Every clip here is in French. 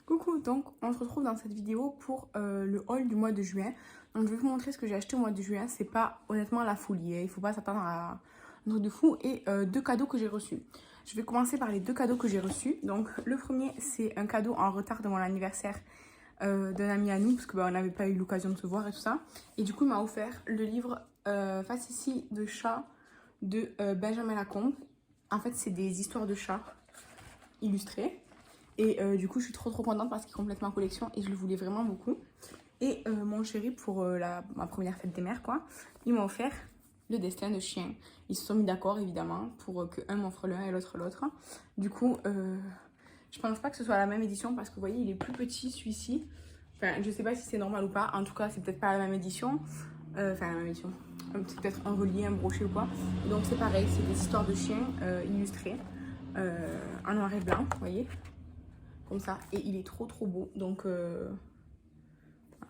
Coucou, donc on se retrouve dans cette vidéo pour le haul du mois de juin. Donc je vais vous montrer ce que j'ai acheté au mois de juin. C'est pas honnêtement la folie, hein. Il faut pas s'attendre à un truc de fou. Et deux cadeaux que j'ai reçus. Je vais commencer par les deux cadeaux que j'ai reçus. Donc le premier, c'est un cadeau en retard de mon anniversaire d'un ami à nous, parce que on n'avait pas eu l'occasion de se voir et tout ça. Et du coup, il m'a offert le livre Facéties de chat de Benjamin Lacombe. En fait, c'est des histoires de chats illustrées. Et du coup, je suis trop contente parce qu'il complète ma collection et je le voulais vraiment beaucoup. Et mon chéri, pour ma première fête des mères, quoi, il m'a offert le destin de chien. Ils se sont mis d'accord, évidemment, pour que un m'offre l'un et l'autre l'autre. Du coup, je pense pas que ce soit la même édition parce que vous voyez, il est plus petit celui-ci. Enfin, je sais pas si c'est normal ou pas. En tout cas, c'est peut-être pas la même édition. Enfin, la même édition. C'est peut-être un relié, un brochet ou quoi. Donc, c'est pareil, c'est des histoires de chiens illustrées en noir et blanc, vous voyez, comme ça, et il est trop beau. Donc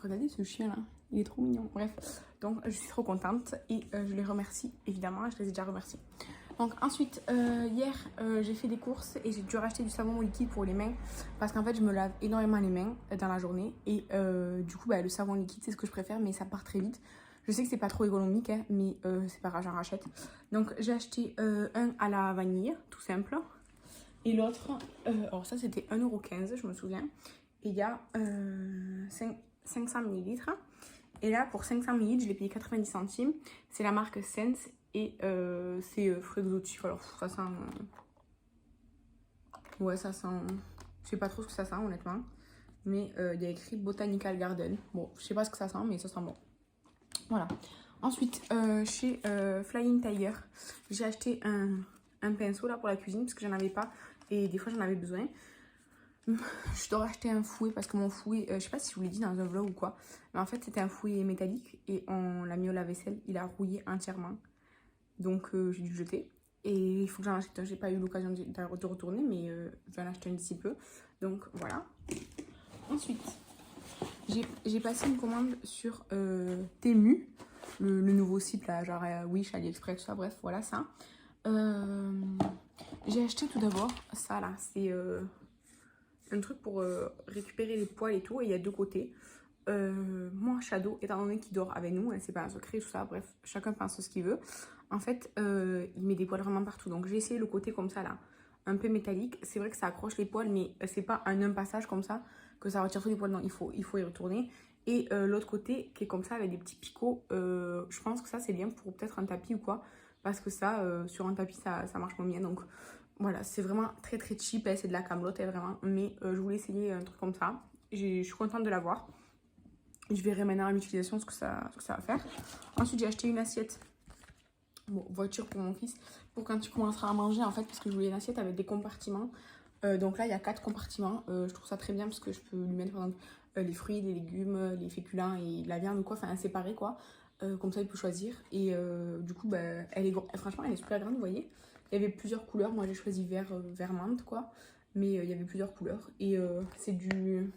regardez ce chien là, il est trop mignon. Bref, donc je suis trop contente et je les remercie évidemment, je les ai déjà remerciés. Donc ensuite, hier j'ai fait des courses et j'ai dû racheter du savon liquide pour les mains parce qu'en fait je me lave énormément les mains dans la journée et du coup le savon liquide c'est ce que je préfère, mais ça part très vite. Je sais que c'est pas trop économique, hein, mais c'est pas grave, j'en rachète. Donc j'ai acheté un à la vanille, tout simple. Et l'autre, alors ça c'était 1,15 €, je me souviens. Et il y a 500 ml. Et là, pour 500 ml, je l'ai payé 90 centimes. C'est la marque Sense et c'est fruits exotiques. Alors ça sent... ouais, ça sent... je sais pas trop ce que ça sent, honnêtement. Mais il y a écrit Botanical Garden. Bon, je sais pas ce que ça sent, mais ça sent bon. Voilà. Ensuite, chez Flying Tiger, j'ai acheté un pinceau là pour la cuisine parce que j'en avais pas et des fois j'en avais besoin. Je dois racheter un fouet parce que mon fouet, je sais pas si je vous l'ai dit dans un vlog ou quoi, mais en fait c'était un fouet métallique et on l'a mis au lave-vaisselle, il a rouillé entièrement. Donc j'ai dû le jeter. Et il faut que j'en achète un, j'ai pas eu l'occasion de retourner, mais je vais en acheter un d'ici peu. Donc voilà. Ensuite, j'ai passé une commande sur Temu, le nouveau site là, genre Wish, AliExpress, tout ça, bref, voilà ça. J'ai acheté tout d'abord ça là, c'est un truc pour récupérer les poils et tout, et il y a deux côtés. Moi, Shadow, étant donné qu'il dort avec nous, hein, c'est pas un secret, tout ça, bref, chacun pense ce qu'il veut. En fait, il met des poils vraiment partout, donc j'ai essayé le côté comme ça là, un peu métallique. C'est vrai que ça accroche les poils, mais c'est pas un passage comme ça que ça retire tous les poils, non, il faut y retourner. Et l'autre côté qui est comme ça avec des petits picots, je pense que ça c'est bien pour peut-être un tapis ou quoi, parce que ça, sur un tapis, ça marche moins bien. Donc voilà, c'est vraiment très cheap, hein, c'est de la camelote, hein, vraiment. Mais je voulais essayer un truc comme ça. Je suis contente de l'avoir. Je verrai maintenant à l'utilisation ce que ça va faire. Ensuite, j'ai acheté une assiette. Bon, voiture pour mon fils. Pour quand tu commenceras à manger, en fait, parce que je voulais une assiette avec des compartiments. Donc là, il y a 4 compartiments. Je trouve ça très bien parce que je peux lui mettre, par exemple, les fruits, les légumes, les féculents et la viande ou quoi. Enfin, séparé, quoi. Comme ça, il peut choisir. Et du coup, franchement, elle est super grande, vous voyez. Il y avait plusieurs couleurs. Moi, j'ai choisi vert menthe, quoi. Mais il y avait plusieurs couleurs. Et c'est du...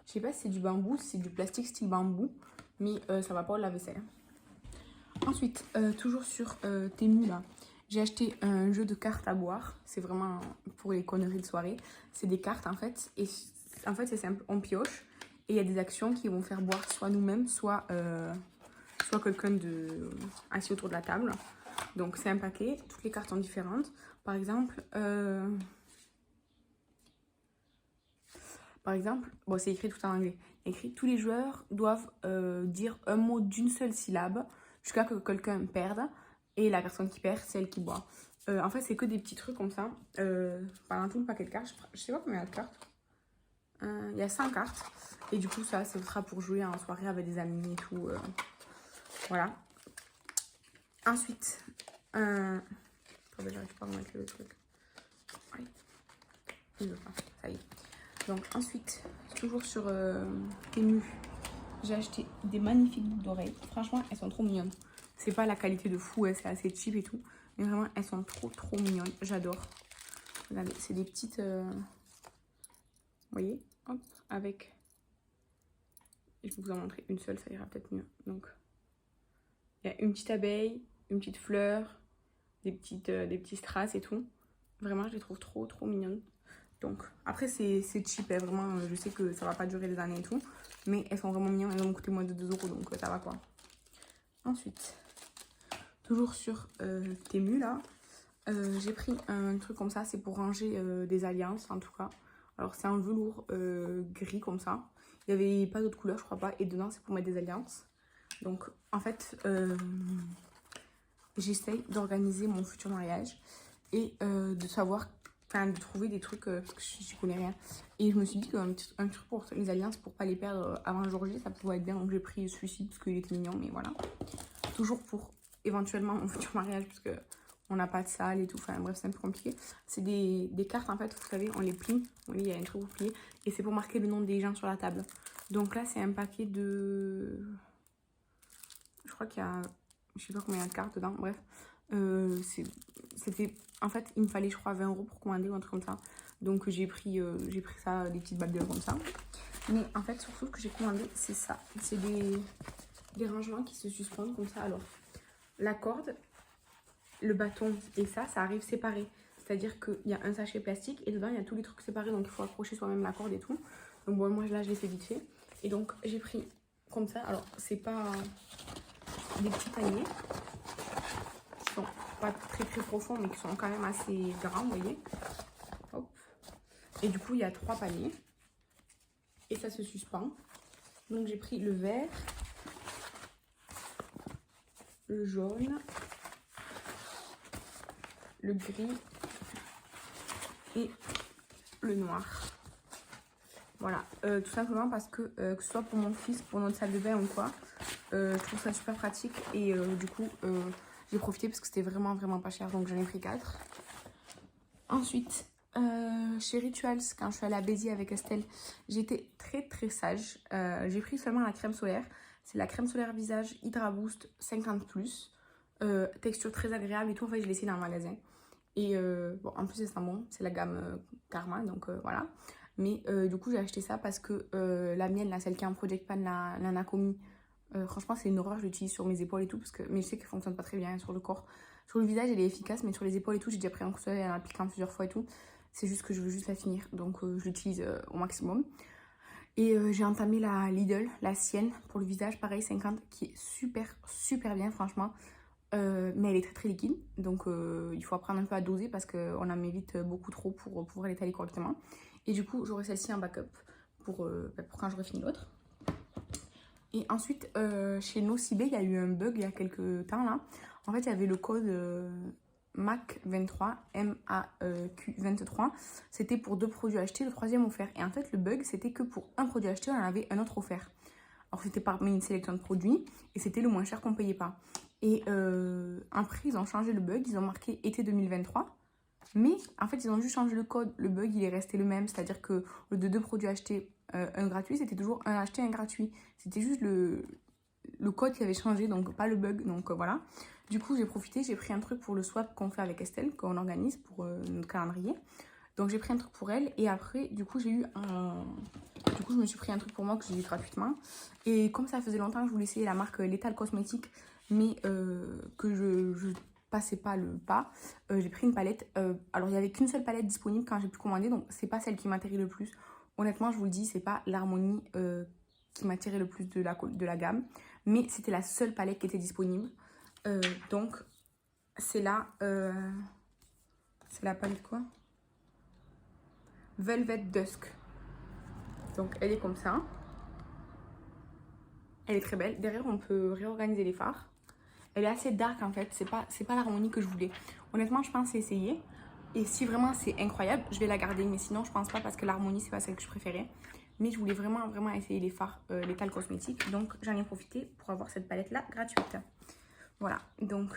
je sais pas si c'est du bambou, si c'est du plastique style bambou. Mais ça va pas au lave-vaisselle. Ensuite, toujours sur Temu, là, j'ai acheté un jeu de cartes à boire. C'est vraiment pour les conneries de soirée. C'est des cartes, en fait. Et en fait, c'est simple. On pioche. Et il y a des actions qui vont faire boire soit nous-mêmes, soit quelqu'un assis autour de la table. Donc, c'est un paquet. Toutes les cartes sont différentes. Par exemple, bon, c'est écrit tout en anglais. Écrit, tous les joueurs doivent dire un mot d'une seule syllabe jusqu'à ce que quelqu'un perde. Et la personne qui perd, c'est elle qui boit. En fait, c'est que des petits trucs comme ça. Pendant tout le paquet de cartes, je sais pas combien il y a de cartes. Il y a 100 cartes. Et du coup, ça sera pour jouer en soirée avec des amis et tout. Voilà. Ensuite, attendez, j'arrive pas à mettre le truc. Oui. Il veut pas. Ça y est. Donc ensuite, toujours sur Temu, j'ai acheté des magnifiques boucles d'oreilles. Franchement, elles sont trop mignonnes. C'est pas la qualité de fou, hein, c'est assez cheap et tout. Mais vraiment, elles sont trop mignonnes. J'adore. Regardez, c'est des petites... vous voyez, hop, avec... je vais vous en montrer une seule, ça ira peut-être mieux. Donc, il y a une petite abeille, une petite fleur, des petits strass et tout. Vraiment, je les trouve trop mignonnes. Donc, après, c'est cheap, hein, vraiment. Je sais que ça va pas durer des années et tout. Mais elles sont vraiment mignonnes. Elles vont coûter moins de 2 euros, donc ça va quoi. Ensuite, toujours sur Temu, là. J'ai pris un truc comme ça. C'est pour ranger des alliances, en tout cas. Alors, c'est un velours gris comme ça. Il n'y avait pas d'autre couleur, je crois pas. Et dedans, c'est pour mettre des alliances. Donc, en fait, j'essaye d'organiser mon futur mariage. Et de savoir... Enfin, de trouver des trucs, parce que je connais rien. Et je me suis dit qu'un truc pour les alliances, pour pas les perdre avant le jour J, ça pouvait être bien. Donc j'ai pris celui-ci, parce qu'il était mignon, mais voilà. Toujours pour éventuellement mon futur mariage, parce que on n'a pas de salle et tout. Enfin bref, c'est un peu compliqué. C'est des cartes, en fait, vous savez, on les plie. Vous voyez, il y a un truc pour plier. Et c'est pour marquer le nom des gens sur la table. Donc là, c'est un paquet de... Je crois qu'il y a... Je sais pas combien il y a de cartes dedans, bref. C'était... En fait, il me fallait, je crois, 20 euros pour commander ou un truc comme ça. Donc, j'ai pris ça, des petites babioles comme ça. Mais en fait, surtout, ce que j'ai commandé, c'est ça. C'est des rangements qui se suspendent comme ça. Alors, la corde, le bâton et ça arrive séparé. C'est-à-dire qu'il y a un sachet plastique et dedans, il y a tous les trucs séparés. Donc, il faut accrocher soi-même la corde et tout. Donc, bon, moi, là, je l'ai fait vite fait. Et donc, j'ai pris comme ça. Alors, c'est pas des petits paniers. Pas très profonds mais qui sont quand même assez grands, vous voyez. Hop. Et du coup il y a 3 paniers et ça se suspend. Donc j'ai pris le vert, le jaune, le gris et le noir. Voilà, tout simplement parce que ce soit pour mon fils, pour notre salle de bain ou quoi, je trouve ça super pratique et du coup j'ai profité parce que c'était vraiment pas cher, donc j'en ai pris 4. Ensuite, chez Rituals, quand je suis allée à Béziers avec Estelle, j'étais très sage. J'ai pris seulement la crème solaire. C'est la crème solaire visage Hydra Boost 50+. Texture très agréable et tout. En fait, je l'ai essayé dans le magasin. Et bon, en plus, c'est bon. C'est la gamme Karma, donc voilà. Mais du coup, j'ai acheté ça parce que la mienne, là, celle qui est en Project Pan, la Nakomi, franchement, c'est une horreur. Je l'utilise sur mes épaules et tout. Mais je sais qu'elle fonctionne pas très bien sur le corps. Sur le visage, elle est efficace, mais sur les épaules et tout, j'ai déjà pris un coup seul en l'appliquant plusieurs fois et tout. C'est juste que je veux juste la finir, donc je l'utilise au maximum. Et j'ai entamé la Lidl, la sienne, pour le visage, pareil, 50, qui est super bien, franchement. Mais elle est très liquide, donc il faut apprendre un peu à doser parce qu'on en met vite beaucoup trop pour pouvoir l'étaler correctement. Et du coup, j'aurai celle-ci en backup pour quand j'aurai fini l'autre. Et ensuite, chez Nocibé, il y a eu un bug il y a quelques temps là. En fait, il y avait le code MAQ23, MAQ23. C'était pour 2 produits achetés, le 3e offert. Et en fait, le bug, c'était que pour un produit acheté, on en avait un autre offert. Alors, c'était parmi une sélection de produits et c'était le moins cher qu'on ne payait pas. Et après, ils ont changé le bug, ils ont marqué été 2023. Mais en fait, ils ont juste changé le code. Le bug, il est resté le même. C'est-à-dire que au lieu de 2 produits achetés, un gratuit, c'était toujours un acheté, un gratuit. C'était juste le code qui avait changé, donc pas le bug. Donc voilà. Du coup, j'ai profité, j'ai pris un truc pour le swap qu'on fait avec Estelle, qu'on organise pour notre calendrier. Donc j'ai pris un truc pour elle. Et après, du coup, j'ai eu un... Du coup, je me suis pris un truc pour moi que j'ai eu gratuitement. Et comme ça faisait longtemps que je voulais essayer la marque Lethal Cosmetics, mais que je passais pas le pas, j'ai pris une palette. Alors, il n'y avait qu'une seule palette disponible quand j'ai pu commander, donc c'est pas celle qui m'attirait le plus. Honnêtement, je vous le dis, c'est pas l'harmonie qui m'attirait le plus de la gamme, mais c'était la seule palette qui était disponible. Donc, c'est là... c'est la palette quoi? Velvet Dusk. Donc, elle est comme ça. Elle est très belle. Derrière, on peut réorganiser les fards. Elle est assez dark en fait. C'est pas l'harmonie que je voulais. Honnêtement, je pense essayer. Et si vraiment c'est incroyable, je vais la garder. Mais sinon, je pense pas parce que l'harmonie, c'est pas celle que je préférais. Mais je voulais vraiment essayer les fards Lethal Cosmetics. Donc, j'en ai profité pour avoir cette palette-là gratuite. Voilà. Donc,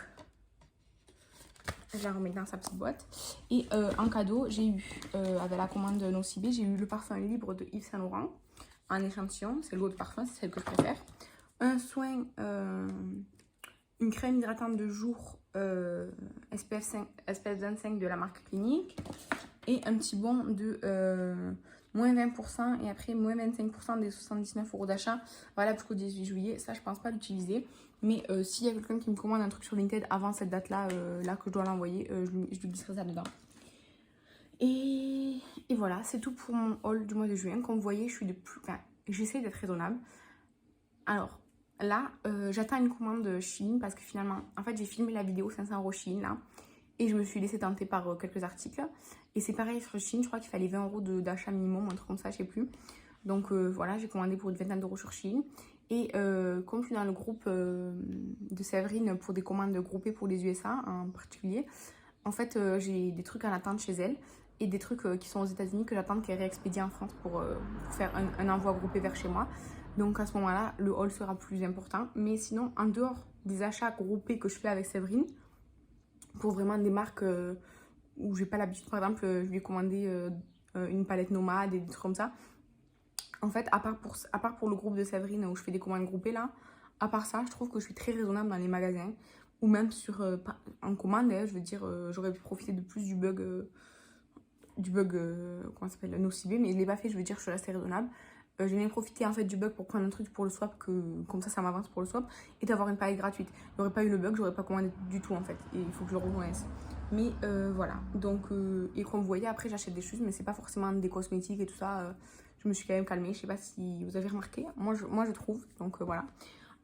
je la remets dans sa petite boîte. Et en cadeau, j'ai eu, avec la commande de Nocibé, j'ai eu le parfum libre de Yves Saint Laurent. En échantillon, c'est le lot de parfum, c'est celle que je préfère. Un soin, une crème hydratante de jour SPF 25 de la marque Clinique. Et un petit bon de moins 20% et après moins 25% des 79 € d'achat. Voilà, jusqu'au 18 juillet. Ça, je pense pas l'utiliser. Mais s'il y a quelqu'un qui me commande un truc sur Vinted avant cette date-là, là que je dois l'envoyer, je lui glisserai ça dedans. Et voilà, c'est tout pour mon haul du mois de juin. Comme vous voyez, je suis de plus... Enfin, j'essaie d'être raisonnable. Alors, là, j'attends une commande de Shein parce que finalement, en fait, j'ai filmé la vidéo 500 € Shein, là. Et je me suis laissée tenter par quelques articles. Et c'est pareil sur Shein, je crois qu'il fallait 20 € d'achat minimum, un truc comme ça, je sais plus. Donc voilà, j'ai commandé pour une vingtaine d'euros sur Shein. Et comme je suis dans le groupe de Séverine pour des commandes groupées pour les USA en particulier, en fait, j'ai des trucs en attente chez elle et des trucs qui sont aux États-Unis que j'attends qu'elle réexpédie en France pour faire un envoi groupé vers chez moi. Donc à ce moment-là, le haul sera plus important. Mais sinon, en dehors des achats groupés que je fais avec Séverine, pour vraiment des marques où j'ai pas l'habitude, par exemple, je lui ai commandé une palette nomade et des trucs comme ça. En fait, à part pour le groupe de Séverine où je fais des commandes groupées là, à part ça, je trouve que je suis très raisonnable dans les magasins ou même sur en commande. Je veux dire, j'aurais pu profiter de plus du bug, comment ça s'appelle, Nocibé, mais je l'ai pas fait. Je veux dire, je suis restée raisonnable. J'ai bien profité en fait du bug pour prendre un truc pour le swap, comme ça m'avance pour le swap et d'avoir une palette gratuite. J'aurais pas eu le bug, j'aurais pas commandé du tout en fait. Et il faut que je le reconnaisse. Mais voilà, donc, et comme vous voyez, après j'achète des choses, mais c'est pas forcément des cosmétiques et tout ça. Je me suis quand même calmée, je sais pas si vous avez remarqué, moi je trouve, donc voilà.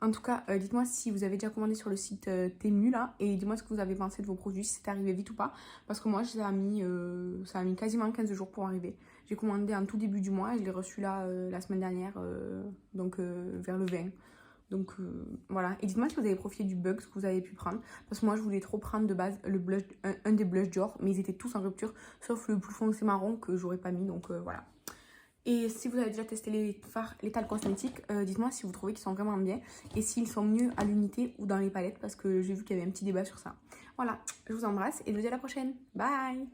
En tout cas, dites-moi si vous avez déjà commandé sur le site Temu là, et dites-moi ce que vous avez pensé de vos produits, si c'est arrivé vite ou pas, parce que moi ça a mis quasiment 15 jours pour arriver. J'ai commandé en tout début du mois et je l'ai reçu là la semaine dernière, donc vers le 20. Donc voilà, et dites-moi si vous avez profité du bug, ce que vous avez pu prendre, parce que moi je voulais trop prendre de base le blush, un des blushs Dior, mais ils étaient tous en rupture, sauf le plus foncé marron que j'aurais pas mis, donc voilà. Et si vous avez déjà testé les tâles cosmétiques, dites-moi si vous trouvez qu'ils sont vraiment bien et s'ils sont mieux à l'unité ou dans les palettes parce que j'ai vu qu'il y avait un petit débat sur ça. Voilà, je vous embrasse et je vous dis à la prochaine. Bye!